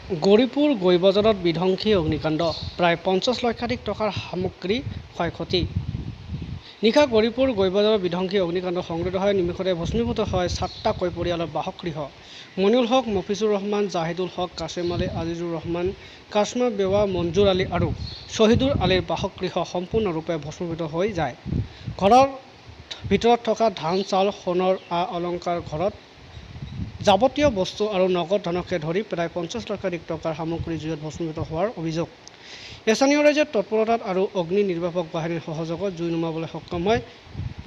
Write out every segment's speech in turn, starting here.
গৌৰীপুৰ গৈবজাৰত বিধ্বংসী অগ্নিকাণ্ড, প্ৰায় 50 লক্ষাধিক টকাৰ সামগ্ৰী ক্ষয়ক্ষতি। নিশা গৌৰীপুৰ গৈবজাৰৰ বিধ্বংসী অগ্নিকাণ্ড সংঘটিত হয়। নিমিষতে ভস্মীভূত হয় 7টা পৰিয়ালৰ বাসগৃহ। মনিউল হক, মফিজুৰ ৰহমান, জাহিদুল হক, কাছিম আলী, আজিজুৰ ৰহমান, কাশমা বেৱা, মঞ্জুৰ আলী আৰু শ্বহিদুৰ আলীৰ বাসগৃহ সম্পূৰ্ণৰূপে ভস্মীভূত হৈ যায়। ঘৰৰ ভিতৰত থকা ধান, চাউল, সোণৰ অলংকাৰ, ঘৰত যাৱতীয় বস্তু আৰু নগদ ধনকে ধৰি প্ৰায় 50 লক্ষাধিক টকাৰ সামগ্ৰী জুইত ভস্মীভূত হোৱাৰ অভিযোগ। স্থানীয় ৰাইজৰ তৎপৰতাত আৰু অগ্নি নিৰ্বাপক বাহিনীৰ সহযোগত জুই নুমাবলৈ সক্ষম হয়।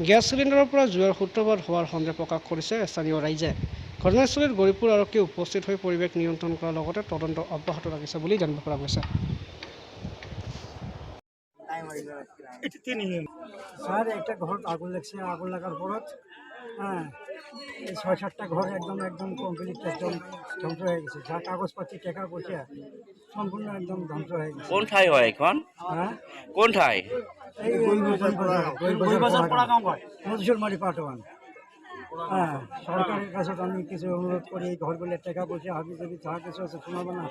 গেছ চিলিণ্ডাৰৰ পৰা জুইৰ সূত্ৰপাত হোৱাৰ সন্দেহ প্ৰকাশ কৰিছে স্থানীয় ৰাইজে। ঘটনাস্থলীত গৌৰীপুৰ আৰক্ষী উপস্থিত হৈ পৰিৱেশ নিয়ন্ত্ৰণ কৰাৰ লগতে তদন্ত অব্যাহত ৰাখিছে বুলি জানিব পৰা গৈছে। স্যার একটা ঘর আগুন লাগছে, আগুন লাগার পর হ্যাঁ 6-7টা ঘর একদম কমপ্লিট একদম ধ্বংস হয়ে গেছে। যা কাগজপাতি টাকা পয়সা সম্পূর্ণ একদম ধ্বংস হয়ে গেছে। কোন ঠাই হয় এখন? হ্যাঁ কোন ঠাই? এই মধুসুলমারি পাটওয়ান। হ্যাঁ, সরকারের কাছে আমি কিছু অনুরোধ করি, এই ঘরগুলোর টাকা পয়সা হাবি যদি যা কিছু আছে শোনাবো না,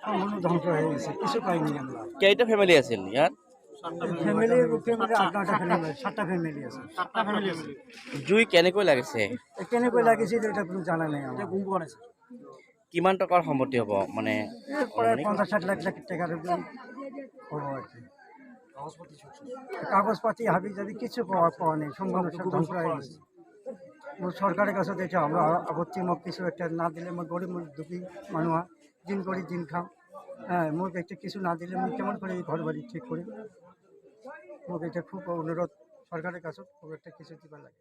সম্পূর্ণ ধ্বংস হয়ে গেছে, কিছু পাইনি আমরা। কেইটা ফ্যামিলি আছিল ইয়াত? ফ্যামিলি 8-9টা ফ্যামিলি, 7টা ফ্যামিলি আছে। জুই কেনেকৈ লাগিছে? কেনেকৈ লাগিছিল এটা কোনো জানা নাই আমার। কিমান টকাৰ সম্পত্তি হ'ব মানে? প্রায় 50-60 লাখ টাকার হবো আর কি। কাগজপাতি হাবি যাবি কিছু পাওয়া নেই, সম্পূর্ণ সব ধ্বংস হয়ে গেছে। সরকারের কাছে দেখে আমরা আপত্তি মুখ কিছু একটা না দিলে আমার গরিব দুঃখী মানুষ দিন করি দিন খাম। হ্যাঁ, মুখ একটা কিছু না দিলে মুখ কেমন করে এই ঘর বাড়ি ঠিক করি। মুখ এটা খুব অনুরোধ সরকারের কাছে, খুব একটা কিছু দিবার লাগে।